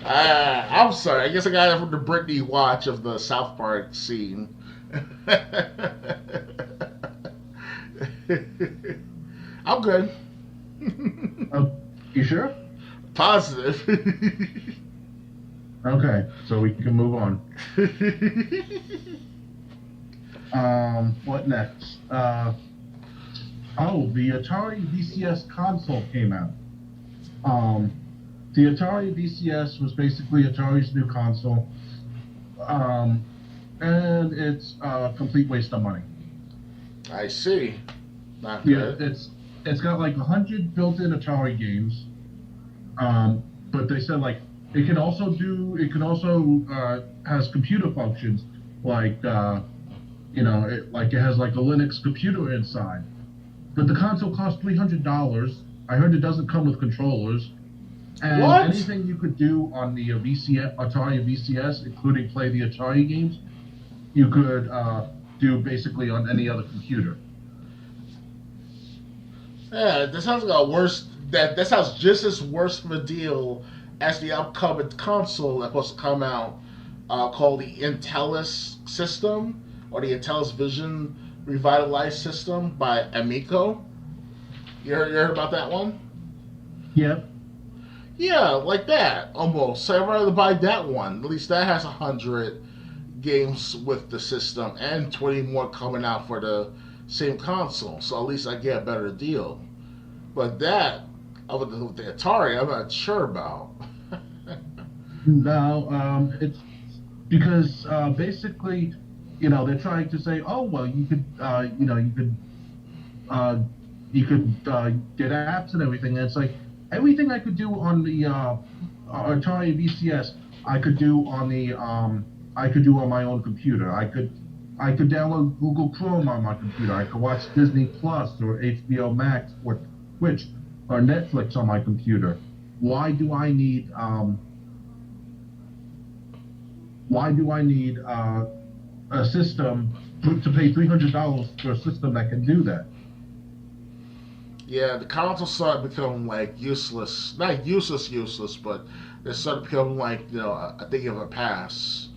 I'm sorry. I guess I got it from the Britney watch of the South Park scene. I'm good. Oh, you sure? Positive. Okay, so we can move on. What next? The Atari VCS console came out. Um, the Atari VCS was basically Atari's new console, um, and it's a complete waste of money. I see. Not Yeah, good. it's got like 100 built-in Atari games, but they said like it can also has computer functions like it has like a Linux computer inside. But the console costs $300. I heard it doesn't come with controllers, and What? anything you could do on the Atari VCS, including play the Atari games, you could do basically on any other computer. Yeah, that sounds like a worse. That sounds just as worse of a deal as the upcoming console that's supposed to come out, called the Intellis system or the Intellis Vision Revitalized system by Amico. You heard about that one? Yep. Yeah, like that almost. So I'd rather buy that one. At least that has 100 games with the system and 20 more coming out for the same console. So at least I get a better deal. But that, with the Atari, I'm not sure about. No, it's because basically, they're trying to say, oh well, uh, you could get apps and everything. And it's like everything I could do on the Atari VCS, I could do on my own computer. I could download Google Chrome on my computer. I could watch Disney Plus or HBO Max or Twitch or Netflix on my computer. Why do I need a system to pay $300 for a system that can do that? Yeah, the console started becoming like useless. Not useless, useless, but they started becoming like, a thing of a past.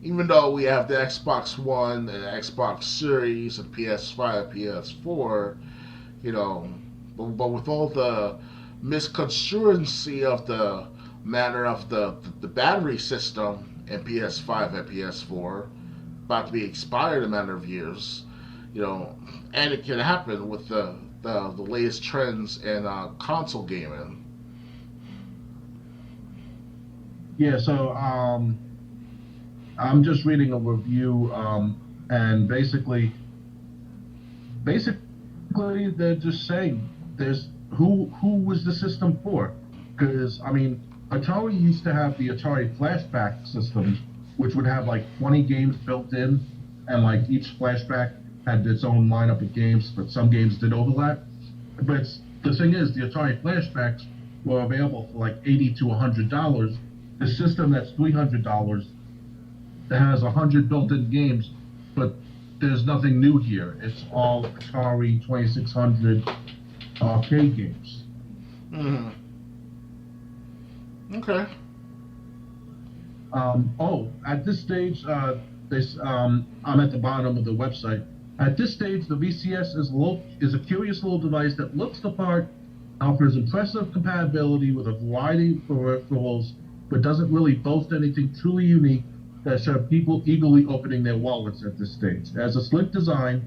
Even though we have the Xbox One and the Xbox Series and PS5, PS4, you know, but with all the misconstruency of the matter of the battery system in PS5 and PS4 about to be expired in a matter of years, and it can happen with the latest trends in console gaming. Yeah, so I'm just reading a review, and basically they're just saying there's who was the system for? Because I mean, Atari used to have the Atari flashback systems, which would have like 20 games built in, and like each flashback had its own lineup of games, but some games did overlap. But the thing is, the Atari flashbacks were available for like $80 to $100. The system that's $300 that has 100 built-in games, but there's nothing new here. It's all Atari 2600 arcade games. Mm-hmm. Okay. At this stage, I'm at the bottom of the website. At this stage, the VCS is a curious little device that looks the part, offers impressive compatibility with a variety of peripherals, but doesn't really boast anything truly unique that should have people eagerly opening their wallets at this stage. It has a slick design,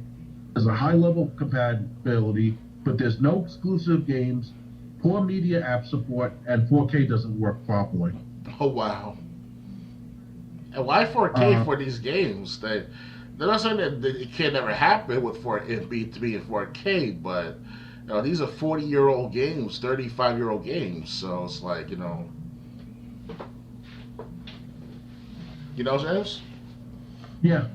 has a high level of compatibility, but there's no exclusive games, poor media app support, and 4K doesn't work properly. Oh wow. And why 4K Uh, for these games? They're not saying that it can never happen with it be to be in 4K, but these are 40-year-old games, 35-year-old games. So it's like James. Yeah,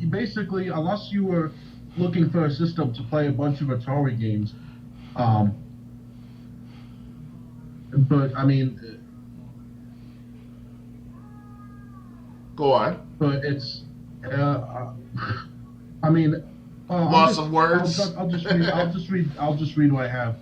basically, unless you were looking for a system to play a bunch of Atari games, um, but I mean, Go on. but it's, I mean, Lots of words. I'll just read what I have.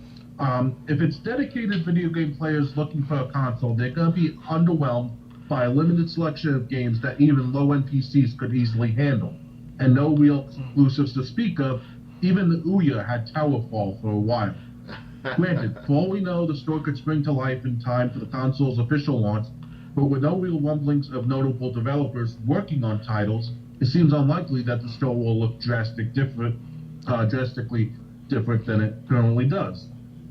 If it's dedicated video game players looking for a console, they're going to be underwhelmed by a limited selection of games that even low-end PCs could easily handle, and no real exclusives to speak of. Even the Ouya had Towerfall for a while. Granted, for all we know, the store could spring to life in time for the console's official launch, but with no real rumblings of notable developers working on titles, it seems unlikely that the store will look drastically different than it currently does.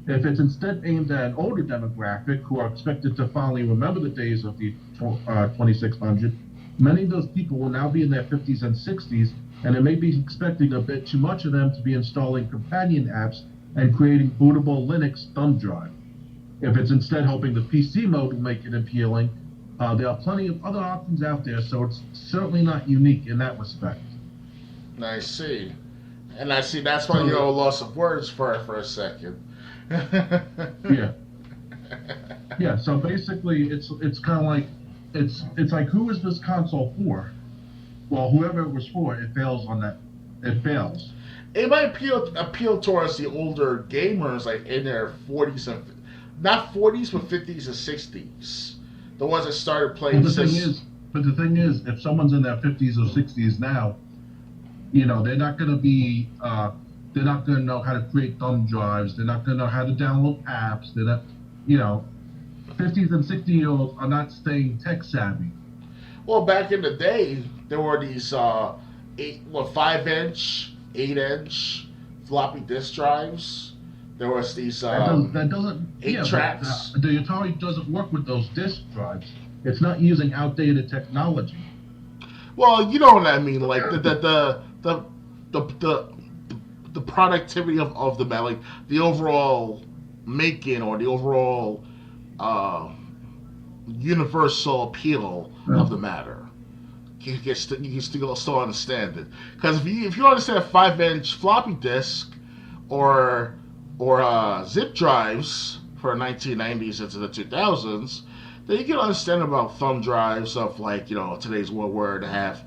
If it's instead aimed at an older demographic who are expected to finally remember the days of the 2600, many of those people will now be in their 50s and 60s, and it may be expecting a bit too much of them to be installing companion apps and creating bootable Linux thumb drive. If it's instead hoping the PC mode will make it appealing, there are plenty of other options out there, so it's certainly not unique in that respect. I see. And I see that's why you're a loss of words for a second. Yeah. Yeah, so basically it's kind of like it's like, who is this console for? Well, whoever it was for, it fails on that. It fails. It might appeal towards the older gamers, like in their 40s and not 40s, but 50s and 60s. The ones that started playing. But the thing is, if someone's in their 50s or 60s now, they're not going to be. They're not going to know how to create thumb drives. They're not going to know how to download apps. They're not, 50s and 60-year-olds are not staying tech savvy. Well, back in the day, there were these 5-inch, 8-inch floppy disk drives. There was these that doesn't 8 tracks. The Atari doesn't work with those disk drives. It's not using outdated technology. Well, you know what I mean, like the productivity of the matter, like the overall making or the overall universal appeal of the matter. You can still understand it, because if you understand 5-inch floppy disk or zip drives for 1990s into the 2000s, then you can understand about thumb drives of today's world where they have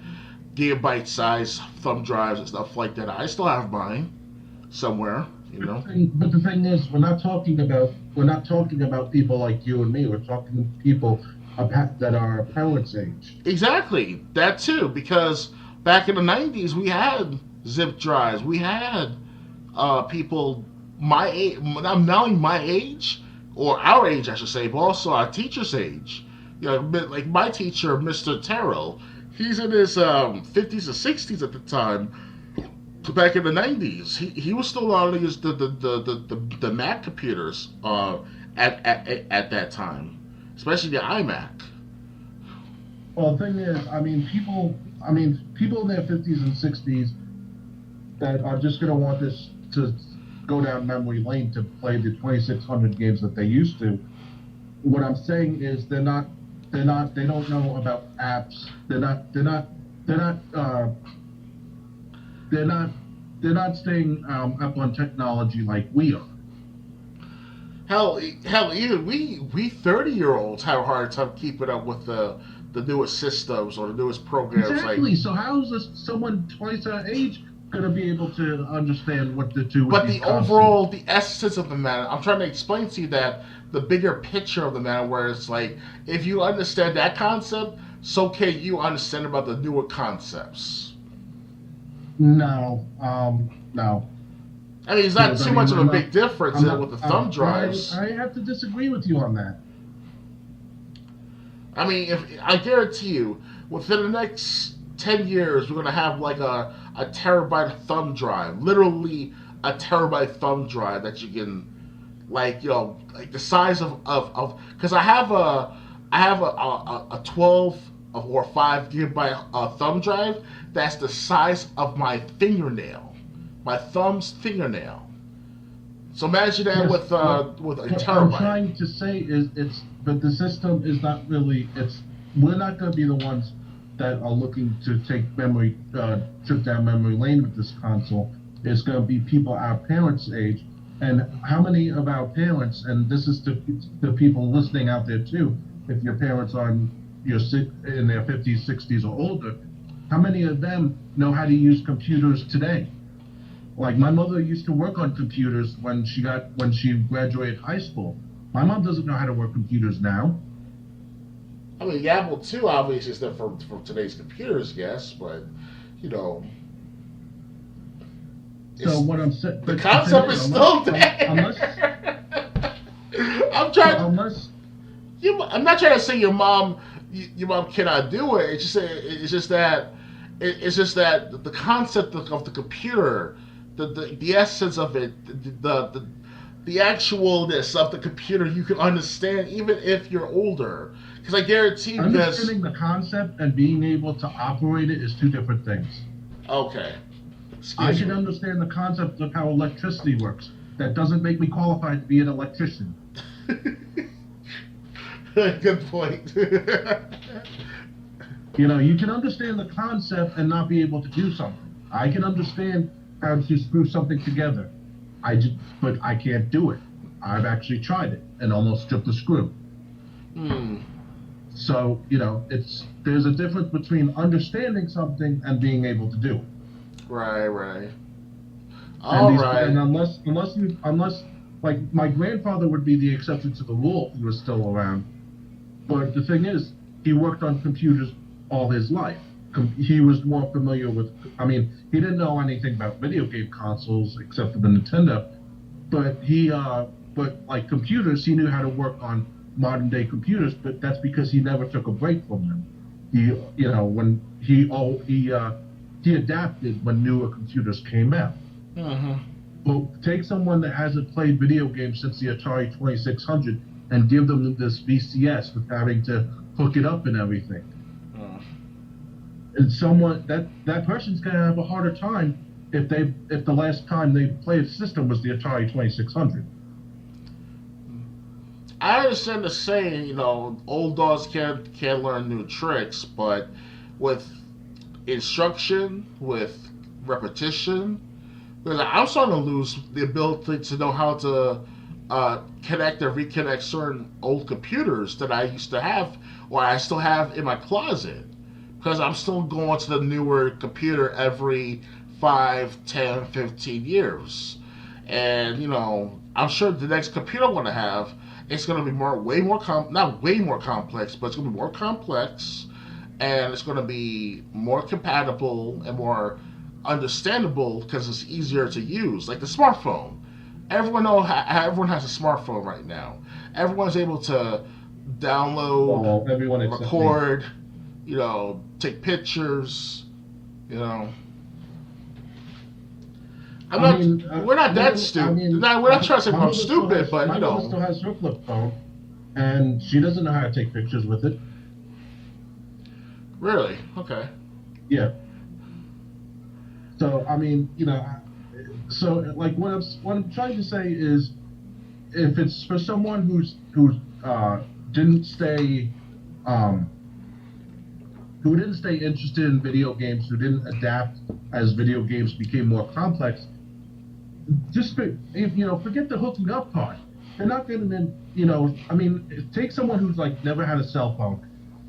gigabyte size thumb drives and stuff like that. I still have mine somewhere, But the thing is, we're not talking about people like you and me. We're talking people that are our parents' age. Exactly, that too. Because back in the 90s, we had zip drives. We had people my age, not only my age or our age, I should say, but also our teacher's age. Like my teacher, Mr. Terrell, he's in his 50s or 60s at the time. Back in the 90s, he was still on the Mac computers at that time, especially the iMac. Well, the thing is, people in their 50s and 60s that are just going to want this to go down memory lane to play the 2600 games that they used to. What I'm saying is they don't know about apps. They're not staying up on technology like we are. Hell, even we 30-year-olds have a hard time keeping up with the newest systems or the newest programs. Exactly. So how is someone twice our age going to be able to understand what to do with But these the overall, the essence of the matter, I'm trying to explain to you that the bigger picture of the matter, where it's like, if you understand that concept, so can you understand about the newer concepts. No. I mean, it's not too much of a big difference with the thumb drives. I have to disagree with you on that. I mean, I guarantee you, within the next 10 years, we're going to have like a terabyte thumb drive. Literally a terabyte thumb drive that you can, like the size of because I have a 12 or 5 gigabyte thumb drive that's the size of my fingernail, my thumb's fingernail. So imagine that with a terabyte. What I'm trying to say is but the system is not really. We're not going to be the ones that are looking to take trip down memory lane with this console. It's going to be people our parents' age. And how many of our parents, and this is to the people listening out there too, if your parents are in their 50s, 60s, or older, how many of them know how to use computers today? Like my mother used to work on computers when she graduated high school. My mom doesn't know how to work computers now. I mean, the Apple II obviously is different from today's computers, yes, but you know, So it's what I'm saying, the but the thing concept is, is still there. I'm trying. unless I'm not trying to say your mom cannot do it. It's just that the concept of the computer, the essence of it, the actualness of the computer, you can understand even if you're older. Because I guarantee, because understanding the concept and being able to operate it is two different things. okay, I excuse can me. understand the concept of how electricity works. That doesn't make me qualified to be an electrician. Good point. You can understand the concept and not be able to do something. I can understand how to screw something together. But I can't do it. I've actually tried it and almost stripped the screw. Hmm. So, there's a difference between understanding something and being able to do it. Right. And unless like my grandfather would be the exception to the rule if he was still around. But the thing is, he worked on computers all his life. He was more familiar with. I mean, he didn't know anything about video game consoles except for the Nintendo. But like computers, he knew how to work on modern day computers. But that's because he never took a break from them. He adapted when newer computers came out. Mm-hmm. But take someone that hasn't played video games since the Atari 2600 and give them this VCS with having to hook it up and everything. And that person's gonna have a harder time if the last time they played a system was the Atari 2600. I understand the saying, old dogs can't learn new tricks, but with instruction, with repetition, because I'm starting to lose the ability to know how to connect or reconnect certain old computers that I used to have, or I still have in my closet, because I'm still going to the newer computer every 5, 10, 15 years. And, I'm sure the next computer I'm going to have, it's going to be not way more complex, but it's going to be more complex, and it's going to be more compatible and more understandable because it's easier to use. Like the smartphone. Everyone has a smartphone right now. Everyone's able to download, Everyone except record, take pictures, We're not that stupid. We're not trying to say I'm stupid, but my mother still has her flip phone, and she doesn't know how to take pictures with it. Really? Okay. Yeah. So like what I'm trying to say is, if it's for someone who didn't stay interested in video games, who didn't adapt as video games became more complex, forget the hooking up part. They're not going to, take someone who's like never had a cell phone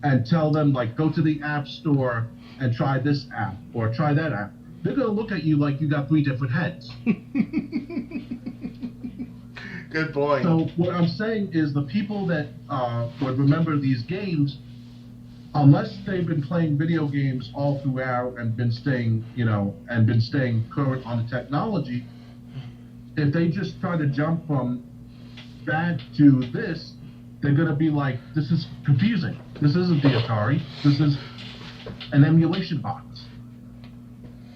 and tell them like go to the app store and try this app or try that app. They're going to look at you like you got 3 different heads. Good point. So what I'm saying is the people that would remember these games, unless they've been playing video games all throughout and been staying current on the technology, if they just try to jump from that to this, they're going to be like, this is confusing. This isn't the Atari. This is an emulation box.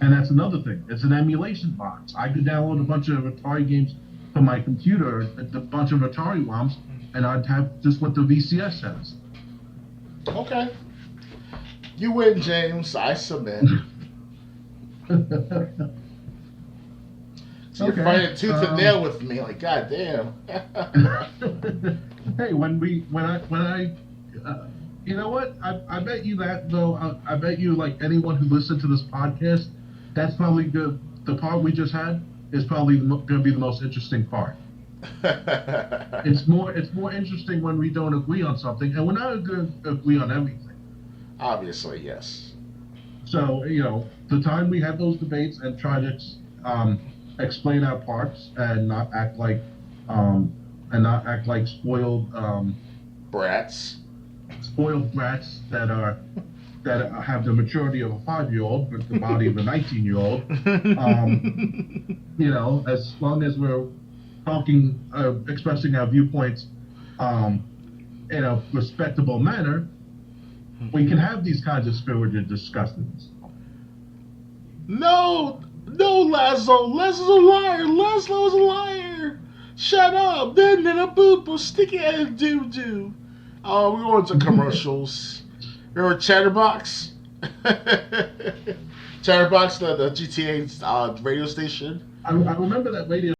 And that's another thing. It's an emulation box. I could download a bunch of Atari games from my computer, a bunch of Atari ROMs, and I'd have just what the VCS says. Okay. You win, James. I submit. So you're fighting tooth and nail with me, like goddamn. Hey, you know what? I bet you that though. I bet you like anyone who listened to this podcast, that's probably good. The part we just had is probably going to be the most interesting part. It's more interesting when we don't agree on something, and we're not going to agree on everything. Obviously, yes. So the time we had those debates and try to explain our parts and not act like um, spoiled Brats. brats that have the maturity of a 5-year-old but the body of a 19-year-old. As long as we're talking, expressing our viewpoints in a respectable manner, we can have these kinds of spirited discussions. No, Laszlo. Laszlo's a liar. Laszlo's a liar. Shut up. Then a boop will stick it in a doo-doo. Oh, we're going to commercials. Remember Chatterbox? Chatterbox, the GTA radio station? I remember that radio